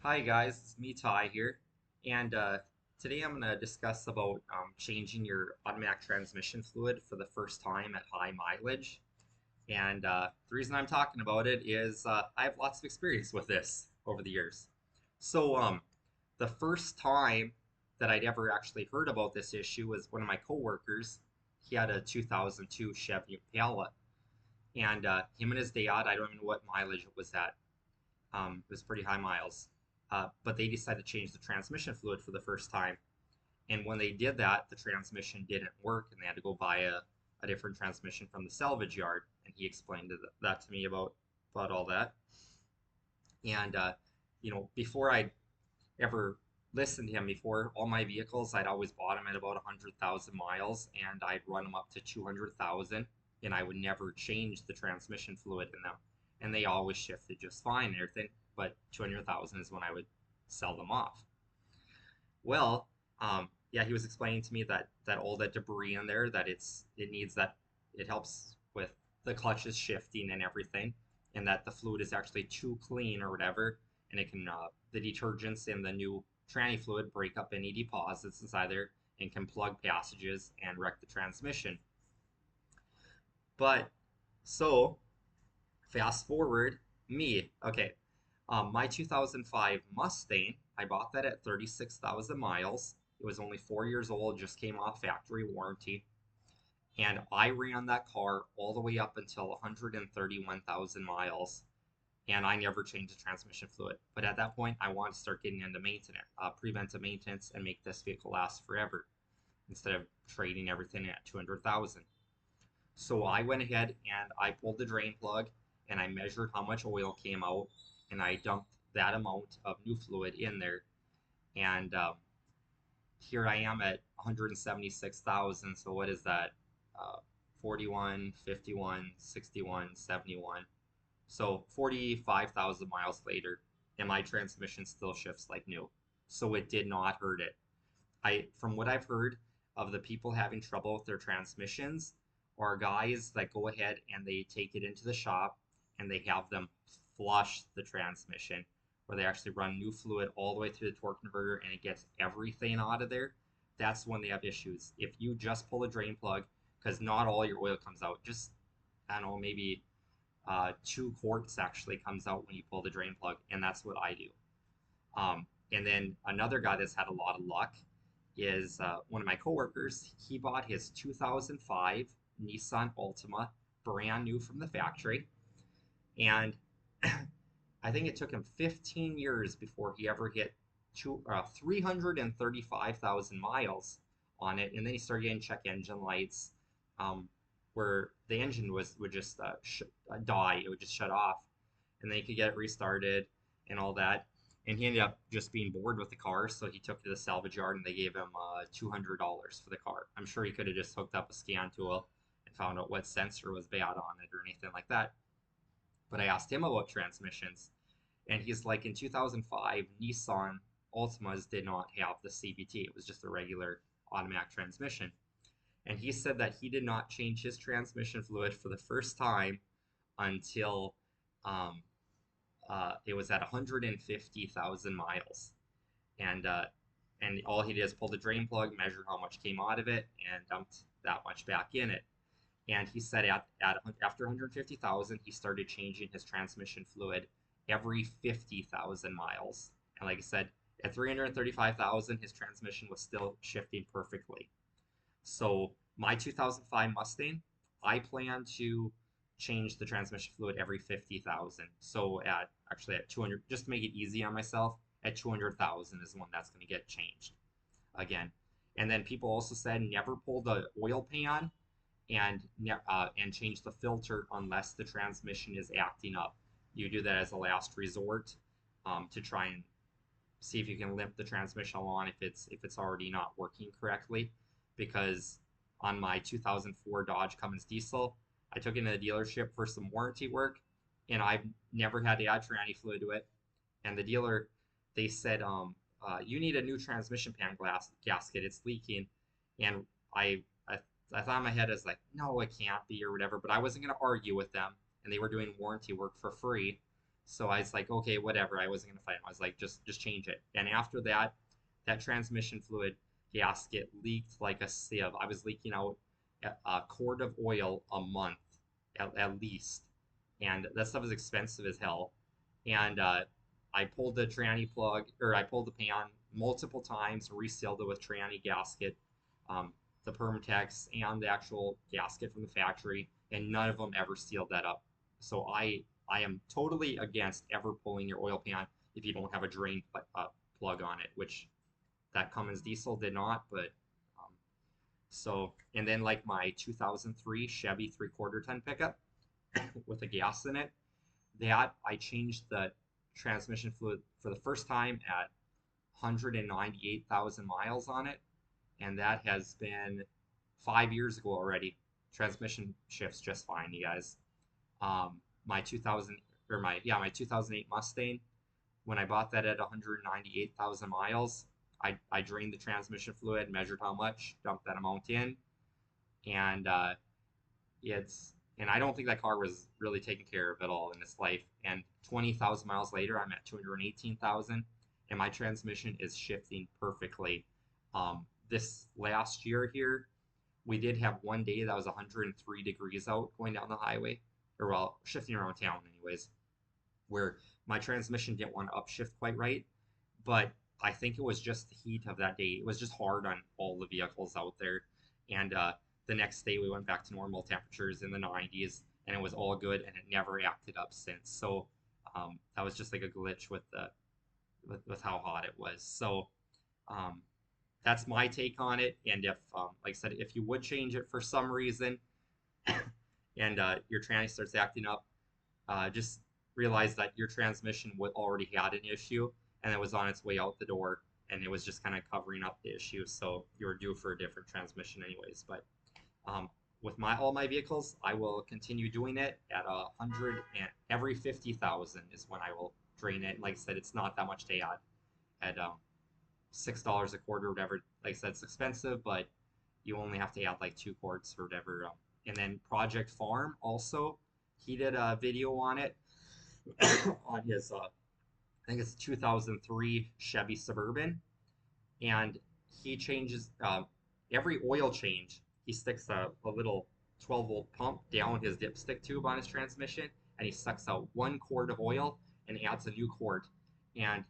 Hi guys, it's me Ty here, and today I'm going to discuss about changing your automatic transmission fluid for the first time at high mileage. And the reason I'm talking about it is I have lots of experience with this over the years. So the first time that I'd ever actually heard about this issue was one of my coworkers. He had a 2002 Chevy Impala, and him and his dad, I don't even know what mileage it was at. It was pretty high miles. But they decided to change the transmission fluid for the first time. And when they did that, the transmission didn't work, and they had to go buy a different transmission from the salvage yard. And he explained that to me about all that. And before I ever listened to him, before all my vehicles, I'd always bought them at about 100,000 miles, and I'd run them up to 200,000, and I would never change the transmission fluid in them, and they always shifted just fine and everything. But 200,000 is when I would sell them off. Well, yeah, he was explaining to me that all that debris in there, that it needs that it helps with the clutches shifting and everything, and that the fluid is actually too clean or whatever, and it can the detergents in the new tranny fluid break up any deposits inside there and can plug passages and wreck the transmission. But so fast forward me, okay, my 2005 Mustang, I bought that at 36,000 miles. It was only 4 years old, just came off factory warranty. And I ran that car all the way up until 131,000 miles. And I never changed the transmission fluid. But at that point, I wanted to start getting into maintenance, preventive maintenance, and make this vehicle last forever instead of trading everything at 200,000. So I went ahead and I pulled the drain plug and I measured how much oil came out, and I dumped that amount of new fluid in there. And here I am at 176,000. So what is that? 41, 51, 61, 71. So 45,000 miles later, and my transmission still shifts like new. So it did not hurt it. From what I've heard of the people having trouble with their transmissions, are guys that go ahead and they take it into the shop and they have them flush the transmission, where they actually run new fluid all the way through the torque converter and it gets everything out of there. That's when they have issues. If you just pull a drain plug, because not all your oil comes out, just I don't know, maybe 2 quarts actually comes out when you pull the drain plug, and that's what I do. And then another guy that's had a lot of luck is one of my coworkers. He bought his 2005 Nissan Altima, brand new from the factory, and I think it took him 15 years before he ever hit 335,000 miles on it, and then he started getting check engine lights, um, where the engine would just die. It would just shut off, and then he could get it restarted and all that. And he ended up just being bored with the car, so he took it to the salvage yard and they gave him $200 for the car. I'm sure he could have just hooked up a scan tool and found out what sensor was bad on it or anything like that. But I asked him about transmissions, and he's like, in 2005, Nissan Altimas did not have the CVT. It was just a regular automatic transmission. And he said that he did not change his transmission fluid for the first time until um, it was at 150,000 miles. And and all he did is pull the drain plug, measured how much came out of it, and dumped that much back in it. And he said after 150,000, he started changing his transmission fluid every 50,000 miles. And like I said, at 335,000, his transmission was still shifting perfectly. So my 2005 Mustang, I plan to change the transmission fluid every 50,000. So at 200, just to make it easy on myself, at 200,000 is when that's going to get changed again. And then people also said never pull the oil pan and change the filter unless the transmission is acting up. You do that as a last resort, to try and see if you can limp the transmission along if it's already not working correctly. Because on my 2004 Dodge Cummins diesel, I took it into the dealership for some warranty work, and I've never had to add tranny fluid to it. And the dealer, they said, you need a new transmission pan gasket. It's leaking. And I thought in my head, as like, no, it can't be or whatever. But I wasn't going to argue with them, and they were doing warranty work for free. So I was like, okay, whatever. I wasn't gonna fight him. I was like, just change it. And after that, that transmission fluid gasket leaked like a sieve. I was leaking out a quart of oil a month at least, and that stuff is expensive as hell. And I pulled the tranny plug, or I pulled the pan multiple times, resealed it with tranny gasket, um, the Permatex, and the actual gasket from the factory, and none of them ever sealed that up. So I am totally against ever pulling your oil pan if you don't have a drain plug on it, which that Cummins diesel did not. But um, so, and then like my 2003 Chevy 3/4 ton pickup with a gas in it, that I changed the transmission fluid for the first time at 198,000 miles on it, and that has been 5 years ago already. Transmission shifts just fine, you guys. My 2000 or my 2008 Mustang, when I bought that at 198,000 miles, I drained the transmission fluid, measured how much, dumped that amount in, and it's and I don't think that car was really taken care of at all in its life. And 20,000 miles later, I'm at 218,000, and my transmission is shifting perfectly. This last year here, we did have one day that was 103 degrees out going down the highway, or well, shifting around town, anyways, where my transmission didn't want to upshift quite right. But I think it was just the heat of that day. It was just hard on all the vehicles out there. And the next day we went back to normal temperatures in the 90s, and it was all good, and it never acted up since. So that was just like a glitch with with how hot it was. So um, that's my take on it. And if, like I said, if you would change it for some reason, and your tranny starts acting up, just realize that your transmission would already had an issue, and it was on its way out the door, and it was just kind of covering up the issue. So you were due for a different transmission anyways. But with all my vehicles, I will continue doing it at 100, and every 50,000 is when I will drain it. And like I said, it's not that much to add at $6 a quart or whatever. Like I said, it's expensive, but you only have to add like 2 quarts or whatever. And then Project Farm also, he did a video on it on his I think it's 2003 Chevy Suburban, and he changes every oil change. He sticks a little 12-volt pump down his dipstick tube on his transmission, and he sucks out 1 quart of oil and adds a new quart. And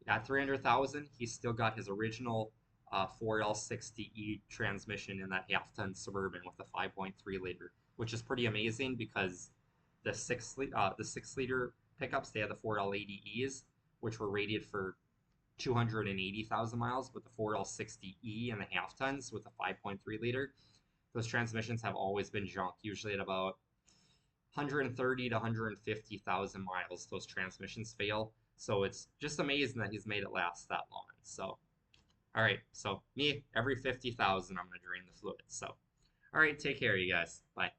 at 300,000, he's still got his original 4L60E transmission in that half-ton Suburban with a 5.3 liter, which is pretty amazing because the 6 liter pickups, they had the 4L80Es, which were rated for 280,000 miles, but the 4L60E and the half tons with the 5.3 liter, those transmissions have always been junk, usually at about 130 to 150,000 miles. Those transmissions fail. So it's just amazing that he's made it last that long. So, all right. So, me, every 50,000, I'm going to drain the fluid. So, all right. Take care, you guys. Bye.